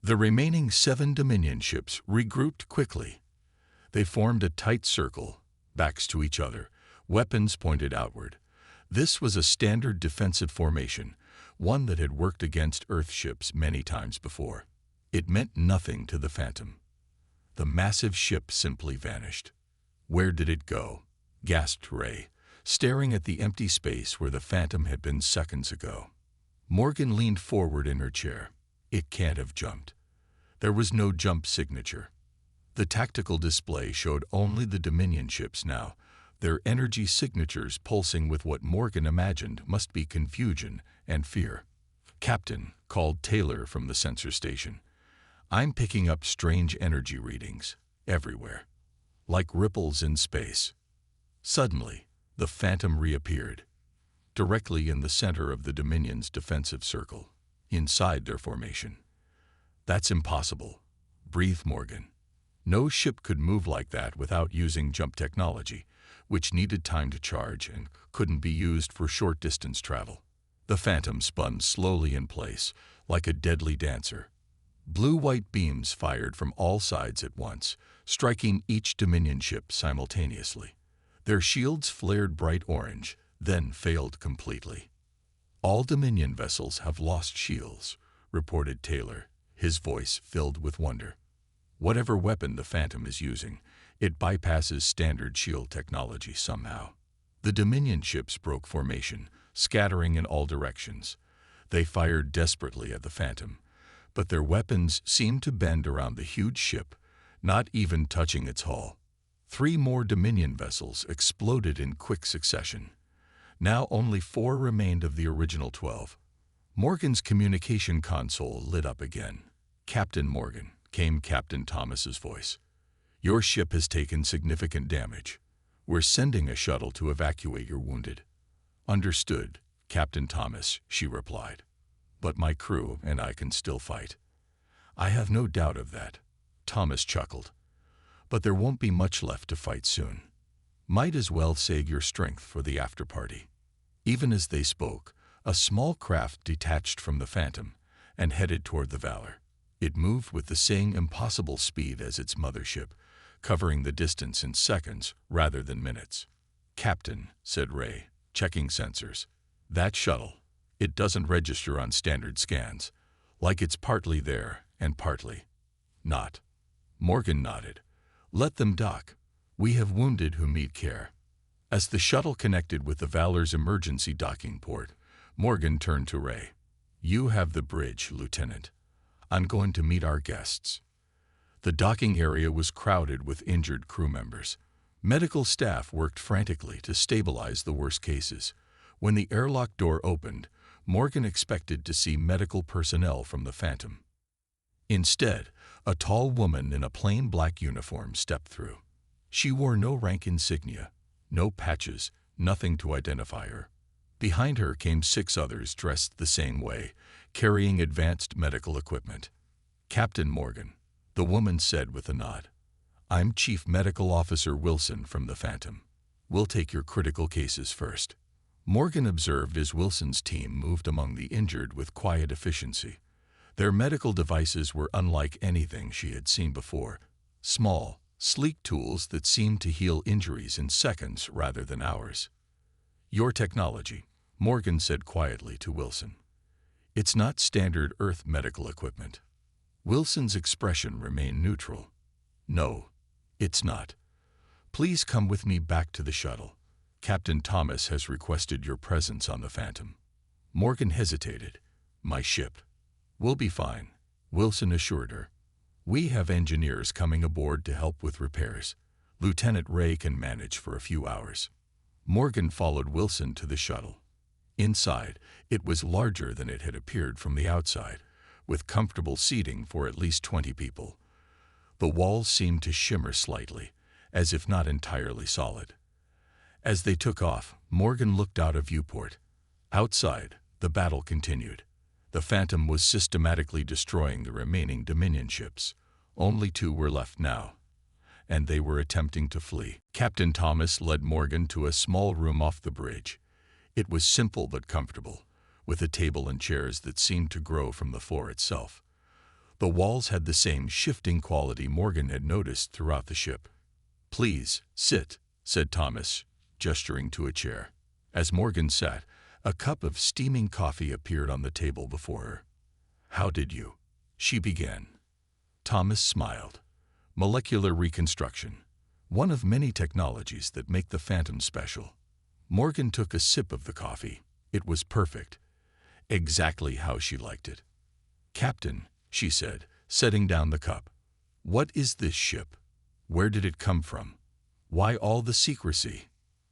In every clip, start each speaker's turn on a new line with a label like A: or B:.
A: The remaining 7 Dominion ships regrouped quickly. They formed a tight circle, backs to each other, weapons pointed outward. This was a standard defensive formation, one that had worked against Earth ships many times before. It meant nothing to the Phantom. The massive ship simply vanished. "Where did it go?" gasped Ray, staring at the empty space where the Phantom had been seconds ago. Morgan leaned forward in her chair. "It can't have jumped." There was no jump signature. The tactical display showed only the Dominion ships now, their energy signatures pulsing with what Morgan imagined must be confusion and fear. "Captain," called Taylor from the sensor station, "I'm picking up strange energy readings everywhere, like ripples in space." Suddenly, the Phantom reappeared, directly in the center of the Dominion's defensive circle, inside their formation. "That's impossible," breathed Morgan. No ship could move like that without using jump technology, which needed time to charge and couldn't be used for short-distance travel. The Phantom spun slowly in place, like a deadly dancer. Blue-white beams fired from all sides at once, striking each Dominion ship simultaneously. Their shields flared bright orange, then failed completely. "All Dominion vessels have lost shields," reported Taylor, his voice filled with wonder. "Whatever weapon the Phantom is using, it bypasses standard shield technology somehow." The Dominion ships broke formation, scattering in all directions. They fired desperately at the Phantom, but their weapons seemed to bend around the huge ship, not even touching its hull. 3 more Dominion vessels exploded in quick succession. Now only 4 remained of the original 12. Morgan's communication console lit up again. "Captain Morgan," came Captain Thomas's voice. "Your ship has taken significant damage. We're sending a shuttle to evacuate your wounded." "Understood, Captain Thomas," she replied. "But my crew and I can still fight." "I have no doubt of that," Thomas chuckled. "But there won't be much left to fight soon. Might as well save your strength for the after-party." Even as they spoke, a small craft detached from the Phantom and headed toward the Valor. It moved with the same impossible speed as its mothership, covering the distance in seconds rather than minutes. "Captain," said Ray, checking sensors, "that shuttle, it doesn't register on standard scans, like it's partly there and partly not." Morgan nodded. "Let them dock. We have wounded who need care." As the shuttle connected with the Valor's emergency docking port, Morgan turned to Ray. "You have the bridge, Lieutenant. I'm going to meet our guests." The docking area was crowded with injured crew members. Medical staff worked frantically to stabilize the worst cases. When the airlock door opened, Morgan expected to see medical personnel from the Phantom. Instead, a tall woman in a plain black uniform stepped through. She wore no rank insignia, no patches, nothing to identify her. Behind her came 6 others dressed the same way, carrying advanced medical equipment. "Captain Morgan," the woman said with a nod. "I'm Chief Medical Officer Wilson from the Phantom. We'll take your critical cases first." Morgan observed as Wilson's team moved among the injured with quiet efficiency. Their medical devices were unlike anything she had seen before. Small, sleek tools that seemed to heal injuries in seconds rather than hours. "Your technology," Morgan said quietly to Wilson. "It's not standard Earth medical equipment." Wilson's expression remained neutral. "No, it's not. Please come with me back to the shuttle. Captain Thomas has requested your presence on the Phantom." Morgan hesitated. "My ship." "We'll be fine," Wilson assured her. "We have engineers coming aboard to help with repairs. Lieutenant Ray can manage for a few hours." Morgan followed Wilson to the shuttle. Inside, it was larger than it had appeared from the outside, with comfortable seating for at least 20 people. The walls seemed to shimmer slightly, as if not entirely solid. As they took off, Morgan looked out a viewport. Outside, the battle continued. The Phantom was systematically destroying the remaining Dominion ships. Only 2 were left now, and they were attempting to flee. Captain Thomas led Morgan to a small room off the bridge. It was simple but comfortable, with a table and chairs that seemed to grow from the floor itself. The walls had the same shifting quality Morgan had noticed throughout the ship. "Please, sit," said Thomas, gesturing to a chair. As Morgan sat, a cup of steaming coffee appeared on the table before her. "How did you?" she began. Thomas smiled. "Molecular reconstruction, one of many technologies that make the Phantom special." Morgan took a sip of the coffee. It was perfect. Exactly how she liked it. "Captain," she said, setting down the cup, "what is this ship? Where did it come from? Why all the secrecy?"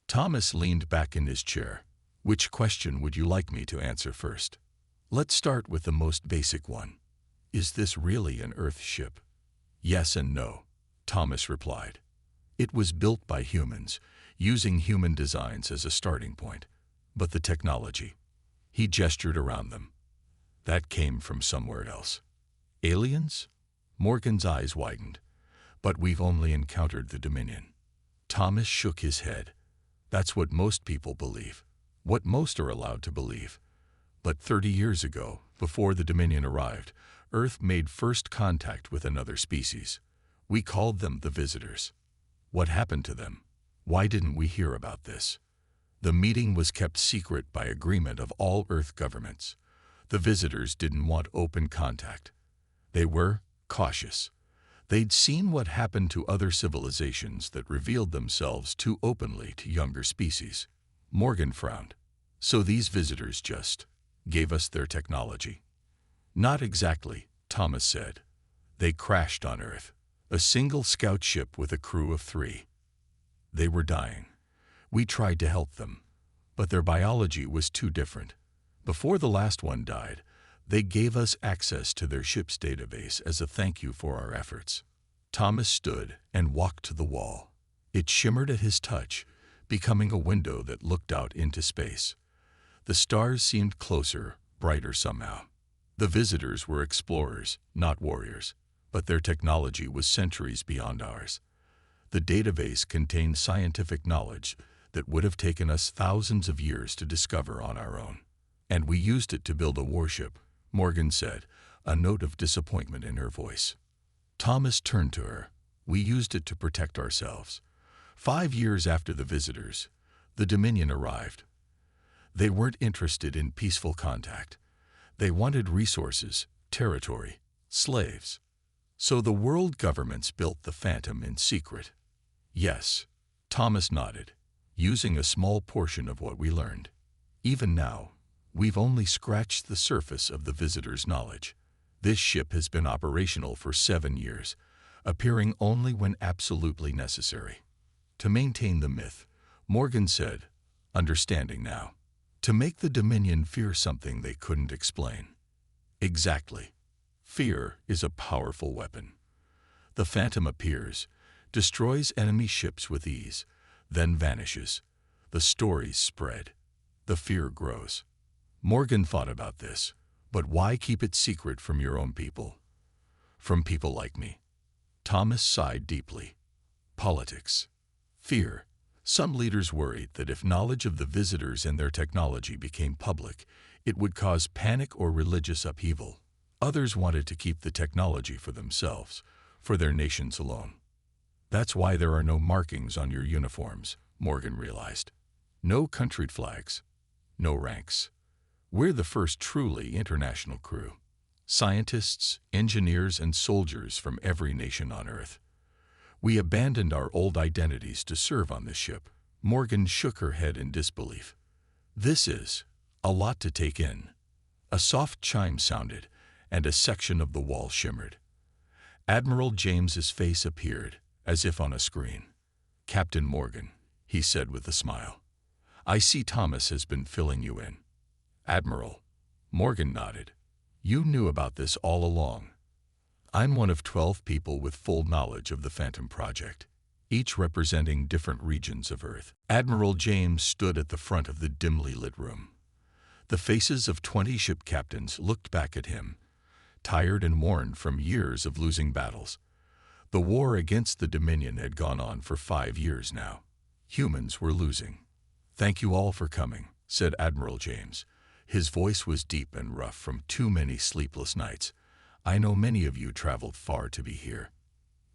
A: Thomas leaned back in his chair. "Which question would you like me to answer first?" "Let's start with the most basic one. Is this really an Earth ship?" "Yes and no," Thomas replied. "It was built by humans, using human designs as a starting point. But the technology," he gestured around them, "that came from somewhere else." "Aliens?" Morgan's eyes widened. "But we've only encountered the Dominion." Thomas shook his head. "That's what most people believe, what most are allowed to believe. But 30 years ago, before the Dominion arrived, Earth made first contact with another species. We called them the Visitors. What happened to them? Why didn't we hear about this? The meeting was kept secret by agreement of all Earth governments. The Visitors didn't want open contact. They were cautious. They'd seen what happened to other civilizations that revealed themselves too openly to younger species." Morgan frowned. "So these Visitors just gave us their technology?" "Not exactly," Thomas said. "They crashed on Earth, a single scout ship with a crew of 3. They were dying. We tried to help them, but their biology was too different. Before the last one died, they gave us access to their ship's database as a thank you for our efforts." Thomas stood and walked to the wall. It shimmered at his touch, becoming a window that looked out into space. The stars seemed closer, brighter somehow. The Visitors were explorers, not warriors, but their technology was centuries beyond ours. The database contained scientific knowledge that would have taken us thousands of years to discover on our own. "And we used it to build a warship," Morgan said, a note of disappointment in her voice. Thomas turned to her. "We used it to protect ourselves. 5 years after the Visitors, the Dominion arrived. They weren't interested in peaceful contact. They wanted resources, territory, slaves. So the world governments built the Phantom in secret." "Yes," Thomas nodded, "using a small portion of what we learned. Even now, we've only scratched the surface of the Visitors' knowledge. This ship has been operational for 7 years, appearing only when absolutely necessary." "To maintain the myth," Morgan said, understanding now. "To make the Dominion fear something they couldn't explain." "Exactly. Fear is a powerful weapon. The Phantom appears, destroys enemy ships with ease, then vanishes. The stories spread. The fear grows." Morgan thought about this. "But why keep it secret from your own people? From people like me?" Thomas sighed deeply. "Politics. Fear. Some leaders worried that if knowledge of the Visitors and their technology became public, it would cause panic or religious upheaval. Others wanted to keep the technology for themselves, for their nations alone. That's why there are no markings on your uniforms," Morgan realized. "No country flags. No ranks. We're the first truly international crew. Scientists, engineers, and soldiers from every nation on Earth. We abandoned our old identities to serve on this ship." Morgan shook her head in disbelief. "This is a lot to take in." A soft chime sounded, and a section of the wall shimmered. Admiral James's face appeared, as if on a screen. "Captain Morgan," he said with a smile. "I see Thomas has been filling you in." "Admiral." Morgan nodded. "You knew about this all along." "I'm one of 12 people with full knowledge of the Phantom Project, each representing different regions of Earth." Admiral James stood at the front of the dimly lit room. The faces of 20 ship captains looked back at him, tired and worn from years of losing battles. The war against the Dominion had gone on for 5 years now. Humans were losing. "Thank you all for coming," said Admiral James. His voice was deep and rough from too many sleepless nights. I know many of you traveled far to be here.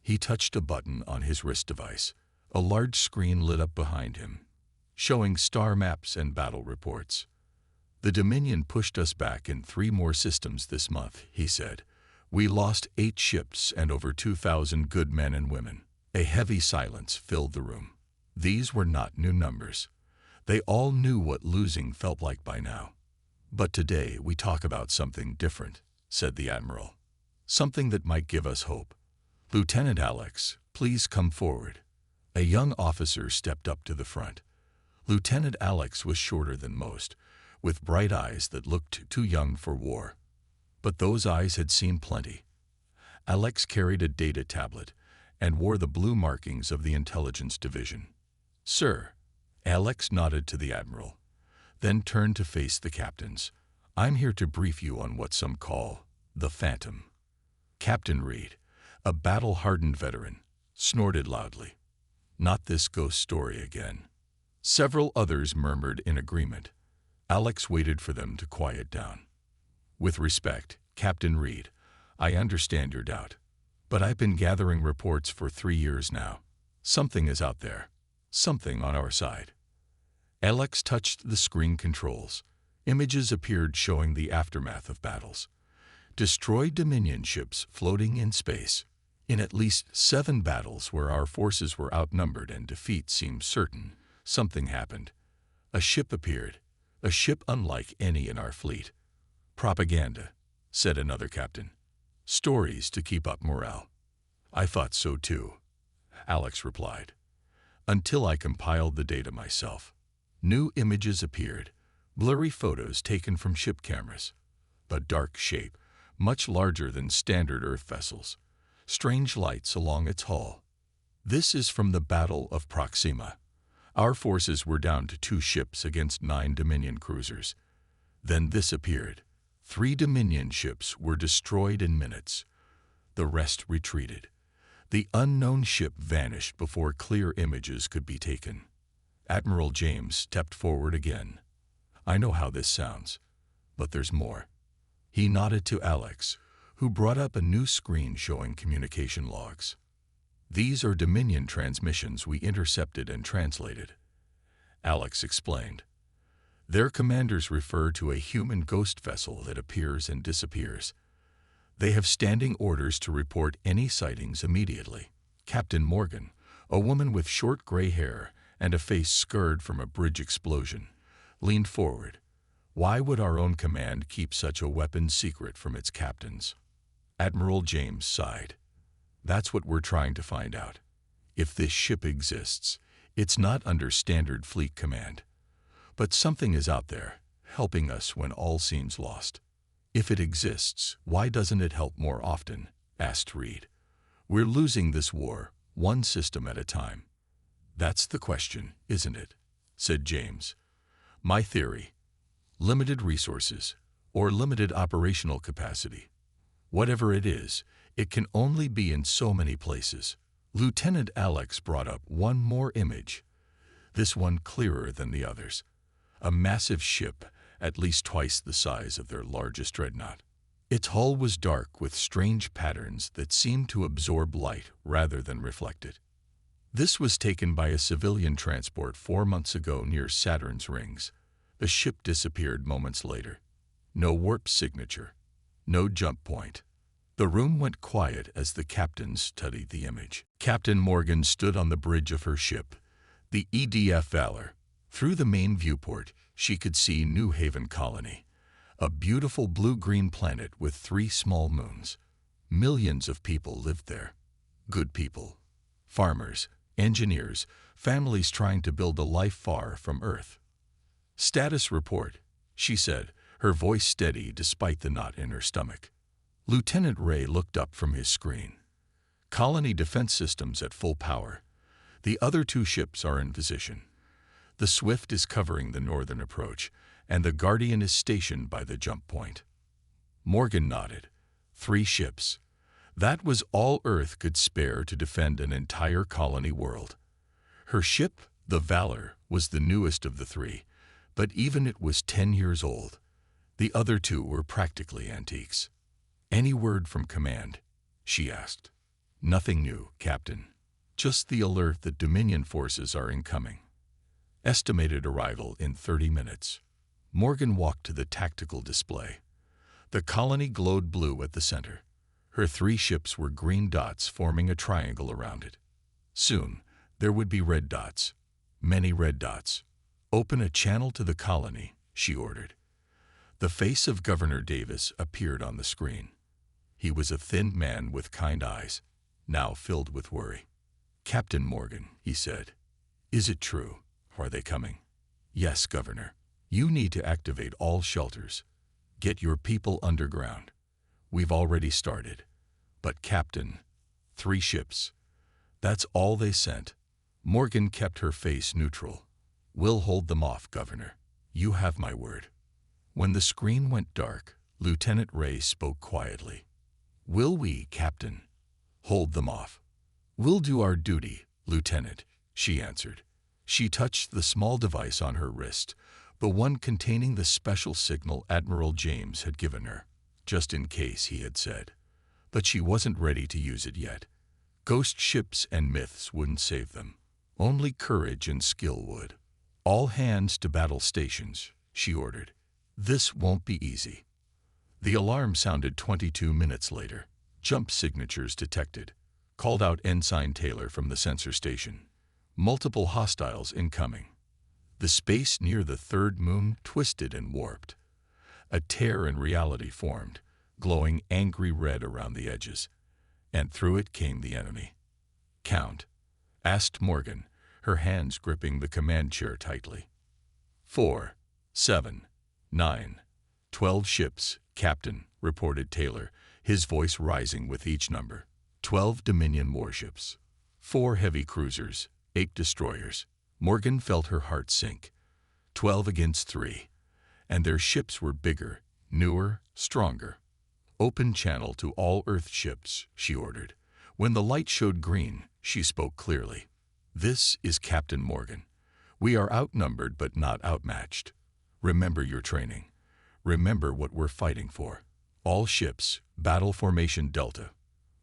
A: He touched a button on his wrist device. A large screen lit up behind him, showing star maps and battle reports. The Dominion pushed us back in 3 more systems this month, he said. We lost 8 ships and over 2,000 good men and women. A heavy silence filled the room. These were not new numbers. They all knew what losing felt like by now. But today we talk about something different, said the Admiral. Something that might give us hope. Lieutenant Alex, please come forward. A young officer stepped up to the front. Lieutenant Alex was shorter than most, with bright eyes that looked too young for war. But those eyes had seen plenty. Alex carried a data tablet and wore the blue markings of the Intelligence Division. Sir, Alex nodded to the Admiral, then turned to face the captains. I'm here to brief you on what some call the Phantom. Captain Reed, a battle-hardened veteran, snorted loudly. Not this ghost story again. Several others murmured in agreement. Alex waited for them to quiet down. With respect, Captain Reed, I understand your doubt. But I've been gathering reports for 3 years now. Something is out there. Something on our side. Alex touched the screen controls. Images appeared showing the aftermath of battles. Destroyed Dominion ships floating in space. In at least 7 battles where our forces were outnumbered and defeat seemed certain, something happened. A ship appeared. A ship unlike any in our fleet. Propaganda, said another captain. Stories to keep up morale. I thought so too, Alex replied. Until I compiled the data myself. New images appeared, blurry photos taken from ship cameras. A dark shape, much larger than standard Earth vessels. Strange lights along its hull. This is from the Battle of Proxima. Our forces were down to 2 ships against 9 Dominion cruisers. Then this appeared. 3 Dominion ships were destroyed in minutes. The rest retreated. The unknown ship vanished before clear images could be taken. Admiral James stepped forward again. I know how this sounds, but there's more. He nodded to Alex, who brought up a new screen showing communication logs. These are Dominion transmissions we intercepted and translated. Alex explained. Their commanders refer to a human ghost vessel that appears and disappears. They have standing orders to report any sightings immediately. Captain Morgan, a woman with short gray hair and a face scarred from a bridge explosion, leaned forward. Why would our own command keep such a weapon secret from its captains? Admiral James sighed. That's what we're trying to find out. If this ship exists, it's not under standard fleet command. But something is out there, helping us when all seems lost. If it exists, why doesn't it help more often? Asked Reed. We're losing this war, 1 system at a time. That's the question, isn't it? Said James. My theory. Limited resources, or limited operational capacity. Whatever it is, it can only be in so many places. Lieutenant Alex brought up one more image. This one clearer than the others. A massive ship, at least twice the size of their largest dreadnought. Its hull was dark with strange patterns that seemed to absorb light rather than reflect it. This was taken by a civilian transport 4 months ago near Saturn's rings. The ship disappeared moments later. No warp signature. No jump point. The room went quiet as the captains studied the image. Captain Morgan stood on the bridge of her ship, the EDF Valor. Through the main viewport, she could see New Haven Colony, a beautiful blue-green planet with 3 small moons. Millions of people lived there. Good people. Farmers, engineers, families trying to build a life far from Earth. Status report, she said, her voice steady despite the knot in her stomach. Lieutenant Ray looked up from his screen. Colony defense systems at full power. The other 2 ships are in position. The Swift is covering the northern approach, and the Guardian is stationed by the jump point. Morgan nodded. 3 ships. That was all Earth could spare to defend an entire colony world. Her ship, the Valor, was the newest of the 3, but even it was 10 years old. The other 2 were practically antiques. "Any word from command?" she asked. "Nothing new, Captain. Just the alert that Dominion forces are incoming. Estimated arrival in 30 minutes. Morgan walked to the tactical display. The colony glowed blue at the center. Her 3 ships were green dots forming a triangle around it. Soon, there would be red dots. Many red dots. "Open a channel to the colony," she ordered. The face of Governor Davis appeared on the screen. He was a thin man with kind eyes, now filled with worry. "Captain Morgan," he said, "is it true? Are they coming?" "Yes, Governor. You need to activate all shelters. Get your people underground. We've already started. But Captain, 3 ships. That's all they sent." Morgan kept her face neutral. "We'll hold them off, Governor. You have my word." When the screen went dark, Lieutenant Ray spoke quietly. "Will we, Captain? Hold them off." "We'll do our duty, Lieutenant," she answered. She touched the small device on her wrist, the one containing the special signal Admiral James had given her, just in case, he had said. But she wasn't ready to use it yet. Ghost ships and myths wouldn't save them. Only courage and skill would. "All hands to battle stations," she ordered. "This won't be easy." The alarm sounded 22 minutes later. Jump signatures detected. Called out Ensign Taylor from the sensor station. Multiple hostiles incoming. The space near the third moon twisted and warped. A tear in reality formed, glowing angry red around the edges, and through it came the enemy. "Count?" asked Morgan, her hands gripping the command chair tightly. 4, 7, 9, 12 ships, Captain," reported Taylor, his voice rising with each number. 12 Dominion warships. 4 heavy cruisers, 8 destroyers. Morgan felt her heart sink. 12 against 3. And their ships were bigger, newer, stronger. "Open channel to all Earth ships," she ordered. When the light showed green, she spoke clearly. "This is Captain Morgan. We are outnumbered but not outmatched. Remember your training. Remember what we're fighting for. All ships, battle formation Delta.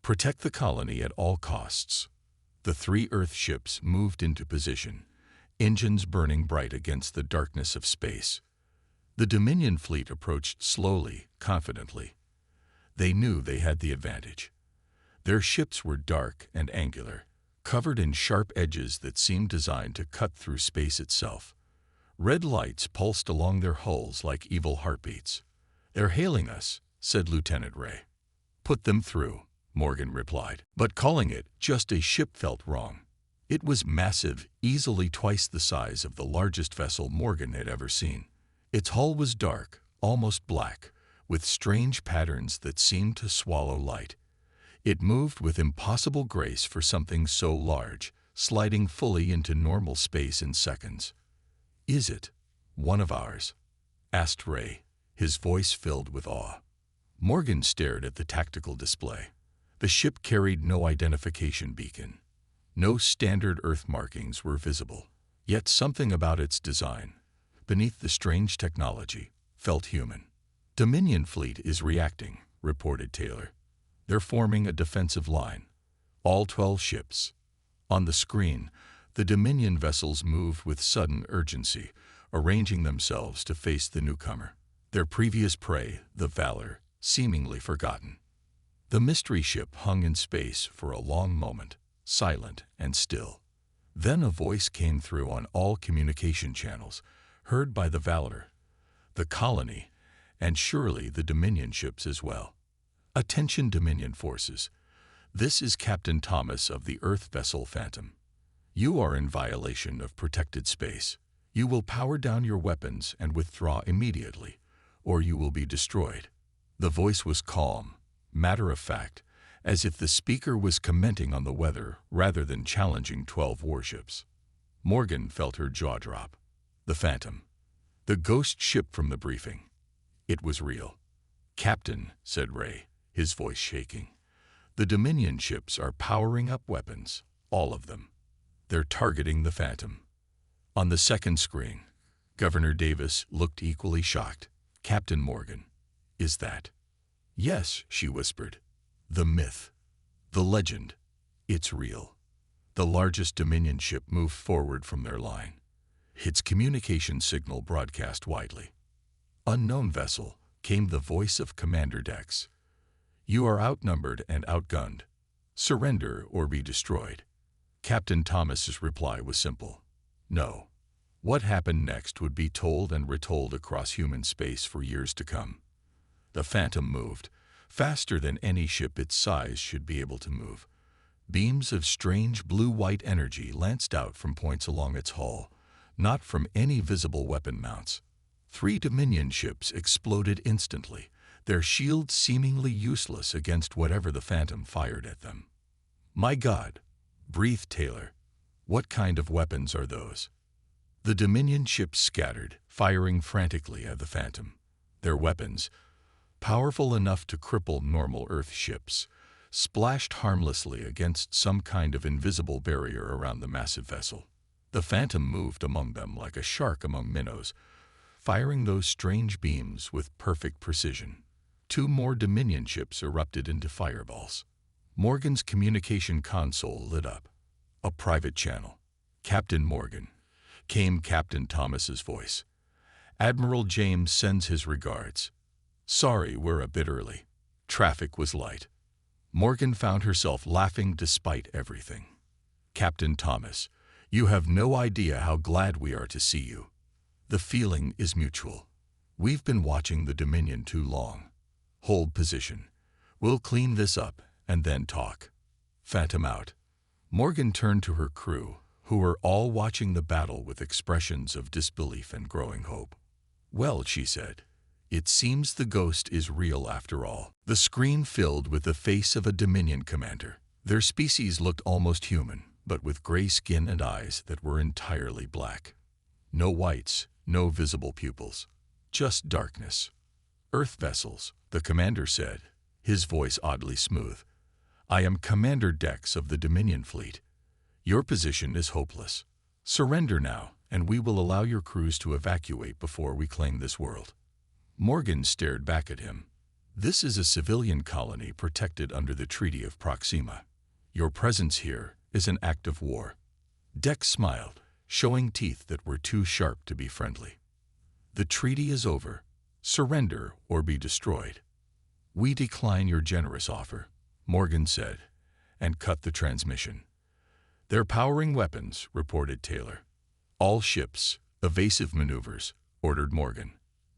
A: Protect the colony at all costs." The 3 Earth ships moved into position, engines burning bright against the darkness of space. The Dominion fleet approached slowly, confidently. They knew they had the advantage. Their ships were dark and angular, covered in sharp edges that seemed designed to cut through space itself. Red lights pulsed along their hulls like evil heartbeats. "They're hailing us," said Lieutenant Ray. "Put them through," Morgan replied. But calling it just a ship felt wrong. It was massive, easily twice the size of the largest vessel Morgan had ever seen. Its hull was dark, almost black, with strange patterns that seemed to swallow light. It moved with impossible grace for something so large, sliding fully into normal space in seconds. "Is it one of ours?" asked Ray, his voice filled with awe. Morgan stared at the tactical display. The ship carried no identification beacon. No standard Earth markings were visible. Yet something about its design, beneath the strange technology, felt human. "Dominion fleet is reacting," reported Taylor. "They're forming a defensive line. All 12 ships." On the screen, the Dominion vessels moved with sudden urgency, arranging themselves to face the newcomer. Their previous prey, the Valor, seemingly forgotten. The mystery ship hung in space for a long moment, silent and still. Then a voice came through on all communication channels, heard by the Valor, the colony, and surely the Dominion ships as well. "Attention Dominion forces. This is Captain Thomas of the Earth vessel Phantom. You are in violation of protected space. You will power down your weapons and withdraw immediately, or you will be destroyed." The voice was calm, matter-of-fact, as if the speaker was commenting on the weather rather than challenging 12 warships. Morgan felt her jaw drop. The Phantom. The ghost ship from the briefing. It was real. "Captain," said Ray, his voice shaking, "the Dominion ships are powering up weapons, all of them. They're targeting the Phantom." On the second screen, Governor Davis looked equally shocked. "Captain Morgan, is that Yes, she whispered. The myth. The legend. It's real. The largest Dominion ship moved forward from their line. Its communication signal broadcast widely. Unknown vessel, came the voice of Commander Dex. You are outnumbered and outgunned. Surrender or be destroyed. Captain Thomas's reply was simple. No. What happened next would be told and retold across human space for years to come. The Phantom moved, faster than any ship its size should be able to move. Beams of strange blue-white energy lanced out from points along its hull, not from any visible weapon mounts. 3 Dominion ships exploded instantly, their shields seemingly useless against whatever the Phantom fired at them. My God, breathed Taylor. What kind of weapons are those? The Dominion ships scattered, firing frantically at the Phantom. Their weapons, powerful enough to cripple normal Earth ships, splashed harmlessly against some kind of invisible barrier around the massive vessel. The Phantom moved among them like a shark among minnows, firing those strange beams with perfect precision. 2 more Dominion ships erupted into fireballs. Morgan's communication console lit up. A private channel. Captain Morgan. Came Captain Thomas's voice. Admiral James sends his regards. Sorry, we're a bit early. Traffic was light. Morgan found herself laughing despite everything. Captain Thomas, you have no idea how glad we are to see you. The feeling is mutual. We've been watching the Dominion too long. Hold position. We'll clean this up and then talk. Phantom out. Morgan turned to her crew, who were all watching the battle with expressions of disbelief and growing hope. Well, she said, it seems the ghost is real after all. The screen filled with the face of a Dominion commander. Their species looked almost human, but with gray skin and eyes that were entirely black. No whites, no visible pupils. Just darkness. Earth vessels, the commander said, his voice oddly smooth. I am Commander Dex of the Dominion fleet. Your position is hopeless. Surrender now, and we will allow your crews to evacuate before we claim this world. Morgan stared back at him. This is a civilian colony protected under the Treaty of Proxima. Your presence here is an act of war. Dex smiled, showing teeth that were too sharp to be friendly. The treaty is over. Surrender or be destroyed. We decline your generous offer, Morgan said, and cut the transmission. They're powering weapons, reported Taylor. All ships, evasive maneuvers, ordered Morgan.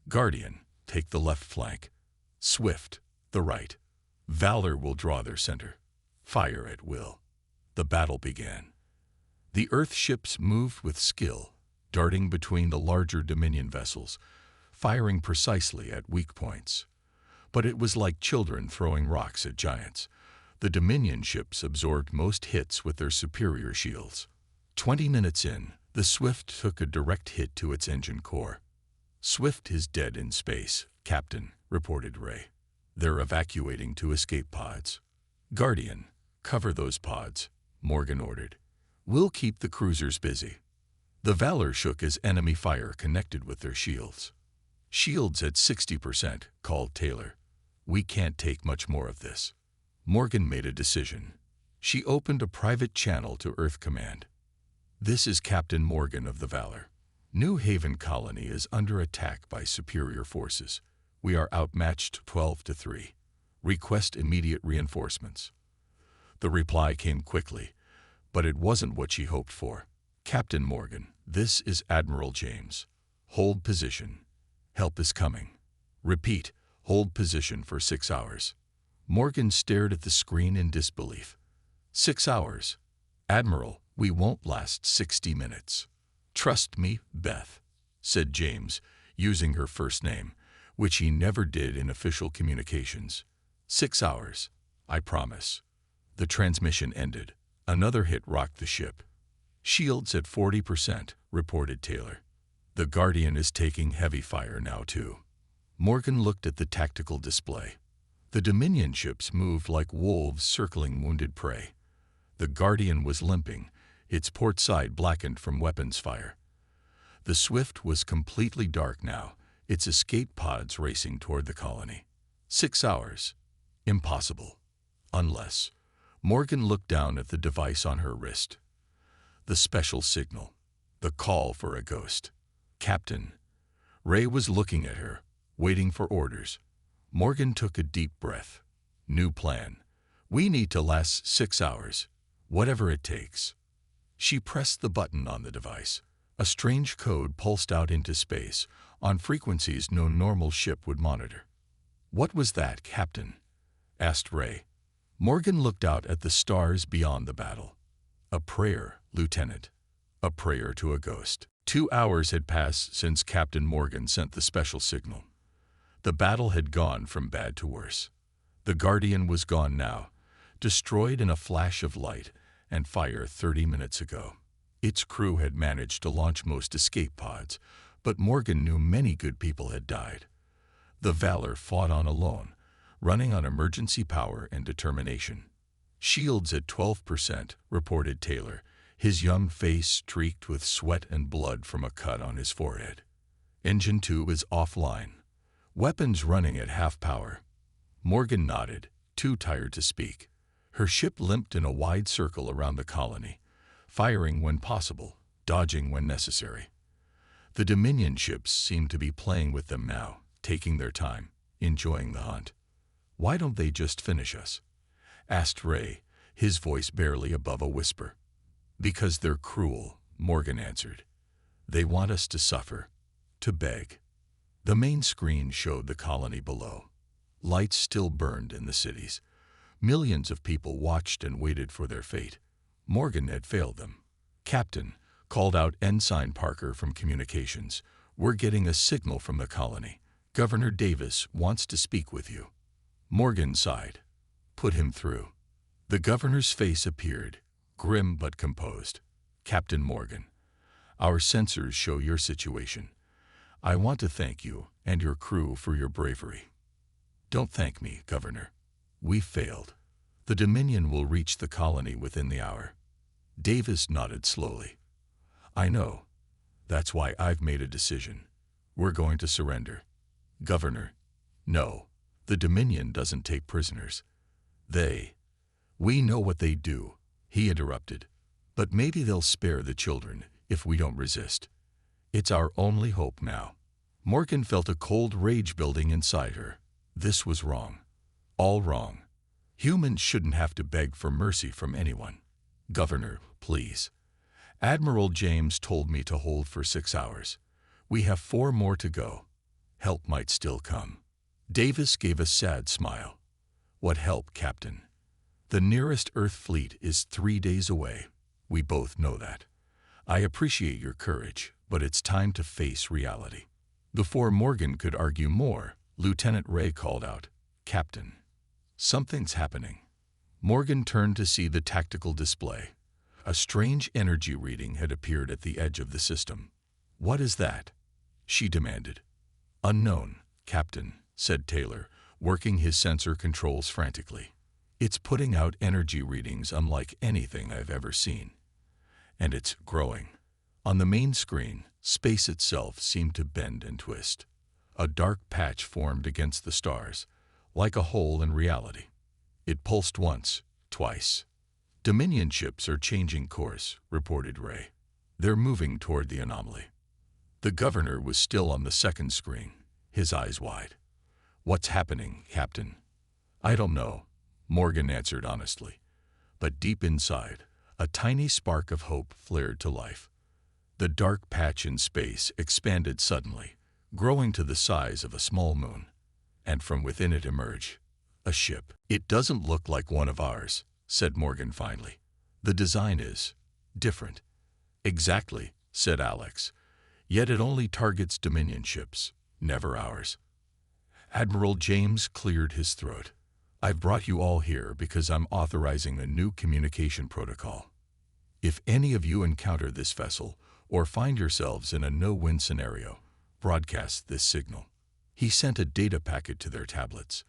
A: Guardian, take the left flank. Swift, the right. Valor will draw their center. Fire at will. The battle began. The Earth ships moved with skill, darting between the larger Dominion vessels, firing precisely at weak points. But it was like children throwing rocks at giants. The Dominion ships absorbed most hits with their superior shields. 20 minutes in, the Swift took a direct hit to its engine core. Swift is dead in space, Captain, reported Ray. They're evacuating to escape pods. Guardian, cover those pods, Morgan ordered. We'll keep the cruisers busy. The Valor shook as enemy fire connected with their shields. Shields at 60%, called Taylor. We can't take much more of this. Morgan made a decision. She opened a private channel to Earth Command. This is Captain Morgan of the Valor. New Haven Colony is under attack by superior forces. We are outmatched 12-3. Request immediate reinforcements. The reply came quickly, but it wasn't what she hoped for. Captain Morgan, this is Admiral James. Hold position. Help is coming. Repeat, hold position for 6 hours. Morgan stared at the screen in disbelief. 6 hours? Admiral, we won't last 60 minutes. Trust me, Beth, said James, using her first name, which he never did in official communications. 6 hours, I promise. The transmission ended. Another hit rocked the ship. Shields at 40%, reported Taylor. The Guardian is taking heavy fire now, too. Morgan looked at the tactical display. The Dominion ships moved like wolves circling wounded prey. The Guardian was limping, its port side blackened from weapons fire. The Swift was completely dark now, its escape pods racing toward the colony. 6 hours. Impossible. Unless. Morgan looked down at the device on her wrist. The special signal. The call for a ghost. Captain. Ray was looking at her, waiting for orders. Morgan took a deep breath. New plan. We need to last 6 hours, whatever it takes. She pressed the button on the device. A strange code pulsed out into space, on frequencies no normal ship would monitor. What was that, Captain? Asked Ray. Morgan looked out at the stars beyond the battle. A prayer, Lieutenant. A prayer to a ghost. 2 hours had passed since Captain Morgan sent the special signal. The battle had gone from bad to worse. The Guardian was gone now, destroyed in a flash of light and fire 30 minutes ago. Its crew had managed to launch most escape pods, but Morgan knew many good people had died. The Valor fought on alone, running on emergency power and determination. Shields at 12%, reported Taylor, his young face streaked with sweat and blood from a cut on his forehead. Engine 2 is offline. Weapons running at half power. Morgan nodded, too tired to speak. Her ship limped in a wide circle around the colony, firing when possible, dodging when necessary. The Dominion ships seemed to be playing with them now, taking their time, enjoying the hunt. Why don't they just finish us? Asked Ray, his voice barely above a whisper. Because they're cruel, Morgan answered. They want us to suffer, to beg. The main screen showed the colony below. Lights still burned in the cities. Millions of people watched and waited for their fate. Morgan had failed them. Captain, called out Ensign Parker from communications, we're getting a signal from the colony. Governor Davis wants to speak with you. Morgan sighed. Put him through. The governor's face appeared, grim but composed. Captain Morgan, our sensors show your situation. I want to thank you and your crew for your bravery. Don't thank me, Governor. We failed. The Dominion will reach the colony within the hour. Davis nodded slowly. I know. That's why I've made a decision. We're going to surrender. Governor, no. The Dominion doesn't take prisoners. We know what they do, he interrupted. But maybe they'll spare the children if we don't resist. It's our only hope now. Morgan felt a cold rage building inside her. This was wrong. All wrong. Humans shouldn't have to beg for mercy from anyone. Governor, please. Admiral James told me to hold for 6 hours. We have 4 more to go. Help might still come. Davis gave a sad smile. What help, Captain? The nearest Earth fleet is 3 days away. We both know that. I appreciate your courage, but it's time to face reality. Before Morgan could argue more, Lieutenant Ray called out, Captain, something's happening. Morgan turned to see the tactical display. A strange energy reading had appeared at the edge of the system. What is that? She demanded. Unknown, Captain, said Taylor, working his sensor controls frantically. It's putting out energy readings unlike anything I've ever seen. And it's growing. On the main screen, space itself seemed to bend and twist. A dark patch formed against the stars, like a hole in reality. It pulsed once, twice. Dominion ships are changing course, reported Ray. They're moving toward the anomaly. The governor was still on the second screen, his eyes wide. What's happening, Captain? I don't know, Morgan answered honestly. But deep inside, a tiny spark of hope flared to life. The dark patch in space expanded suddenly, growing to the size of a small moon. And from within it emerged a ship. It doesn't look like one of ours, said Morgan finally. The design is different. Exactly, said Alex. Yet it only targets Dominion ships, never ours. Admiral James cleared his throat. I've brought you all here because I'm authorizing a new communication protocol. If any of you encounter this vessel or find yourselves in a no-win scenario, broadcast this signal. He sent a data packet to their tablets.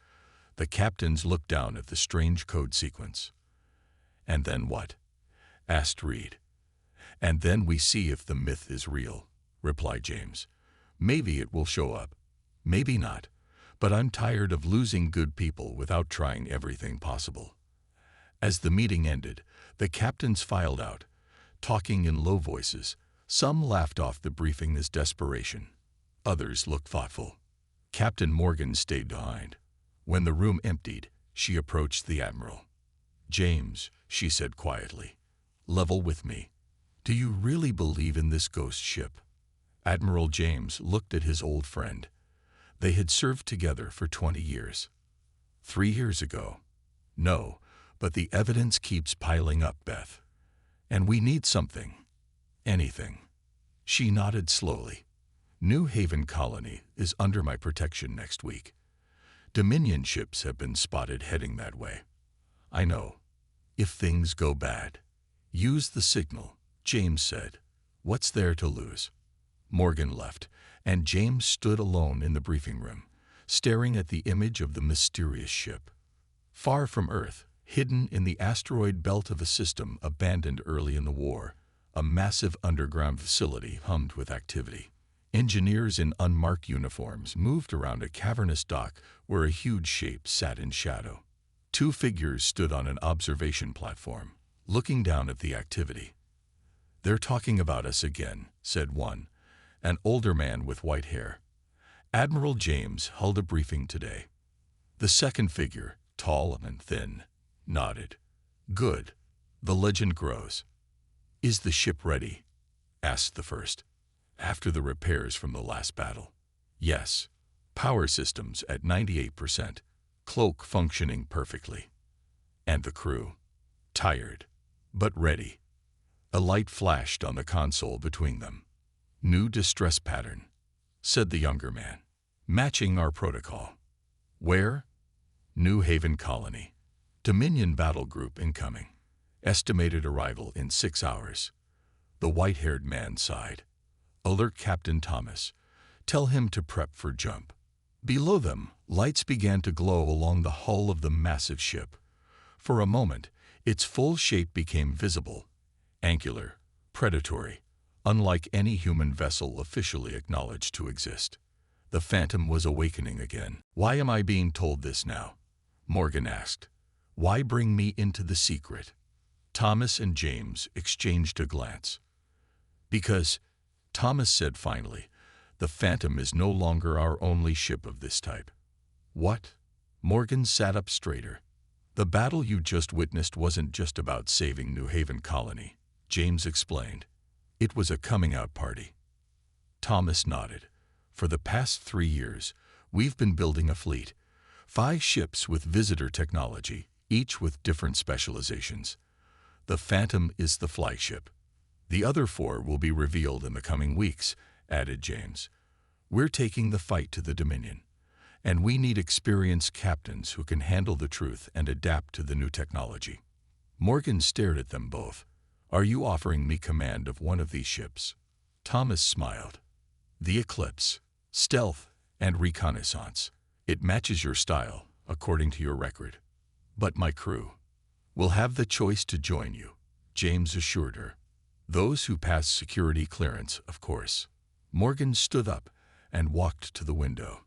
A: The captains looked down at the strange code sequence. And then what? Asked Reed. And then we see if the myth is real, replied James. Maybe it will show up, maybe not, but I'm tired of losing good people without trying everything possible. As the meeting ended, the captains filed out, talking in low voices. Some laughed off the briefing as desperation. Others looked thoughtful. Captain Morgan stayed behind. When the room emptied, she approached the admiral. "James," she said quietly, "level with me. Do you really believe in this ghost ship?" Admiral James looked at his old friend. They had served together for 20 years. 3 years ago. "No, but the evidence keeps piling up, Beth. And we need something. Anything." She nodded slowly. "New Haven Colony is under my protection next week. Dominion ships have been spotted heading that way. I know. If things go bad, use the signal," James said. "What's there to lose?" Morgan left, and James stood alone in the briefing room, staring at the image of the mysterious ship. Far from Earth, hidden in the asteroid belt of a system abandoned early in the war, a massive underground facility hummed with activity. Engineers in unmarked uniforms moved around a cavernous dock where a huge shape sat in shadow. 2 figures stood on an observation platform, looking down at the activity. "They're talking about us again," said one, an older man with white hair. "Admiral James held a briefing today." The second figure, tall and thin, nodded. "Good. The legend grows." "Is the ship ready?" asked the first. "After the repairs from the last battle." "Yes. Power systems at 98%. Cloak functioning perfectly." "And the crew?" "Tired, but ready." A light flashed on the console between them. "New distress pattern," said the younger man. "Matching our protocol." "Where?" "New Haven Colony. Dominion battle group incoming. Estimated arrival in 6 hours." The white-haired man sighed. "Alert Captain Thomas. Tell him to prep for jump." Below them, lights began to glow along the hull of the massive ship. For a moment, its full shape became visible. Angular, predatory, unlike any human vessel officially acknowledged to exist. The Phantom was awakening again. "Why am I being told this now?" Morgan asked. "Why bring me into the secret?" Thomas and James exchanged a glance. "Because," Thomas said finally, "the Phantom is no longer our only ship of this type." "What?" Morgan sat up straighter. "The battle you just witnessed wasn't just about saving New Haven Colony," James explained. "It was a coming-out party." Thomas nodded. "For the past 3 years, we've been building a fleet. 5 ships with visitor technology, each with different specializations. The Phantom is the flagship. The other 4 will be revealed in the coming weeks," added James. "We're taking the fight to the Dominion, and we need experienced captains who can handle the truth and adapt to the new technology." Morgan stared at them both. "Are you offering me command of one of these ships?" Thomas smiled. "The Eclipse. Stealth and reconnaissance. It matches your style, according to your record. But my crew will have the choice to join you," James assured her. "Those who pass security clearance, of course." Morgan stood up and walked to the window.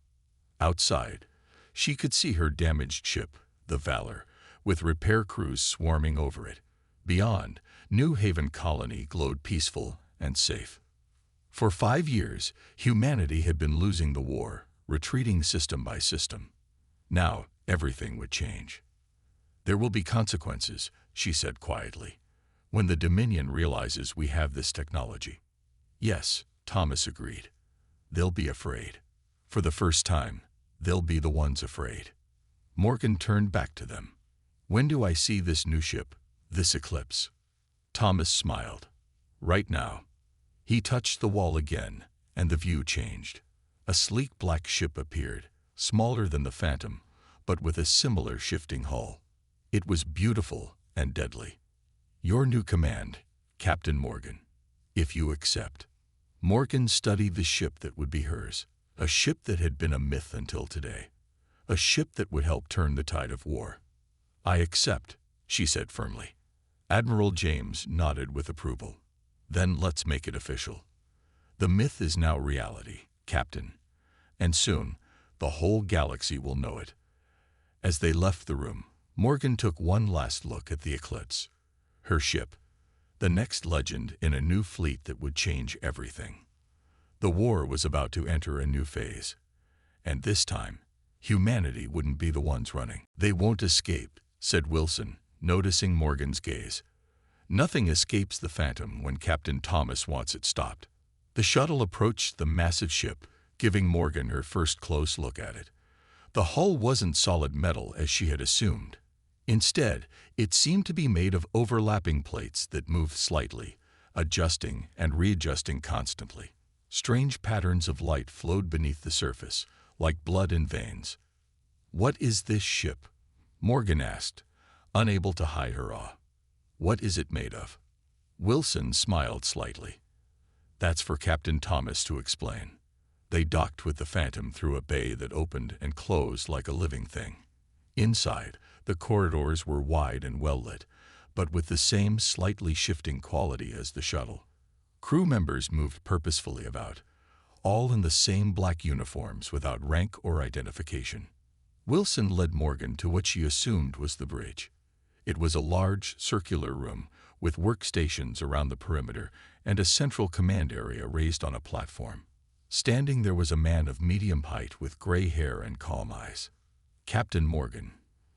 A: Outside, she could see her damaged ship, the Valor, with repair crews swarming over it. Beyond, New Haven Colony glowed peaceful and safe. For 5 years, humanity had been losing the war, retreating system by system. Now, everything would change. "There will be consequences," she said quietly, "when the Dominion realizes we have this technology." "Yes," Thomas agreed. "They'll be afraid. For the first time, they'll be the ones afraid." Morgan turned back to them. "When do I see this new ship, this Eclipse?" Thomas smiled. "Right now." He touched the wall again, and the view changed. A sleek black ship appeared, smaller than the Phantom, but with a similar shifting hull. It was beautiful and deadly. "Your new command, Captain Morgan, if you accept." Morgan studied the ship that would be hers, a ship that had been a myth until today, a ship that would help turn the tide of war. "I accept," she said firmly. Admiral James nodded with approval. "Then let's make it official. The myth is now reality, Captain. And soon, The whole galaxy will know it. As they left the room, Morgan took one last look at the Eclipse. Her ship, the next legend in a new fleet that would change everything. The war was about to enter a new phase. And this time, humanity wouldn't be the ones running. "They won't escape," said Wilson, noticing Morgan's gaze. "Nothing escapes the Phantom when Captain Thomas wants it stopped." The shuttle approached the massive ship, giving Morgan her first close look at it. The hull wasn't solid metal as she had assumed. Instead, it seemed to be made of overlapping plates that moved slightly, adjusting and readjusting constantly. Strange patterns of light flowed beneath the surface, like blood in veins. "What is this ship?" Morgan asked, unable to hide her awe. "What is it made of?" Wilson smiled slightly. "That's for Captain Thomas to explain." They docked with the Phantom through a bay that opened and closed like a living thing. Inside, the corridors were wide and well-lit, but with the same slightly shifting quality as the shuttle. Crew members moved purposefully about, all in the same black uniforms without rank or identification. Wilson led Morgan to what she assumed was the bridge. It was a large, circular room with workstations around the perimeter and a central command area raised on a platform. Standing there was a man of medium height with gray hair and calm eyes. "Captain Morgan,"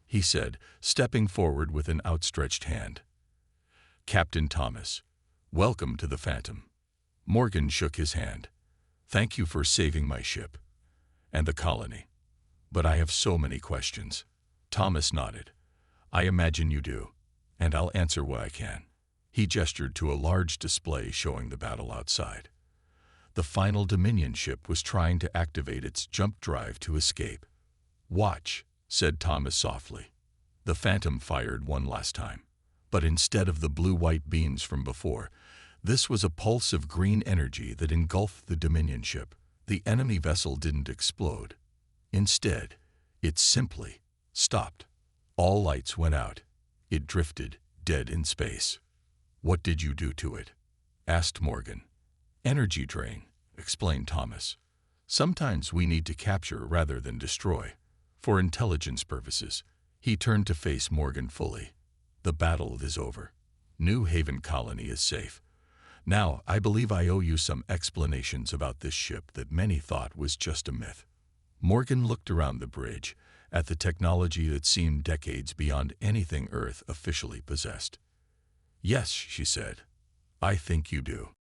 A: he said, stepping forward with an outstretched hand. "Captain Thomas, welcome to the Phantom." Morgan shook his hand. "Thank you for saving my ship and the colony. But I have so many questions." Thomas nodded. "I imagine you do, and I'll answer what I can." He gestured to a large display showing the battle outside. The final Dominion ship was trying to activate its jump drive to escape. "Watch," said Thomas softly. The Phantom fired one last time, but instead of the blue-white beams from before, this was a pulse of green energy that engulfed the Dominion ship. The enemy vessel didn't explode. Instead, it simply stopped. All lights went out. It drifted, dead in space. "What did you do to it?" asked Morgan. "Energy drain," explained Thomas. "Sometimes we need to capture rather than destroy, for intelligence purposes." He turned to face Morgan fully. "The battle is over. New Haven Colony is safe. Now, I believe I owe you some explanations about this ship that many thought was just a myth." Morgan looked around the bridge, at the technology that seemed decades beyond anything Earth officially possessed. "Yes," she said, "I think you do."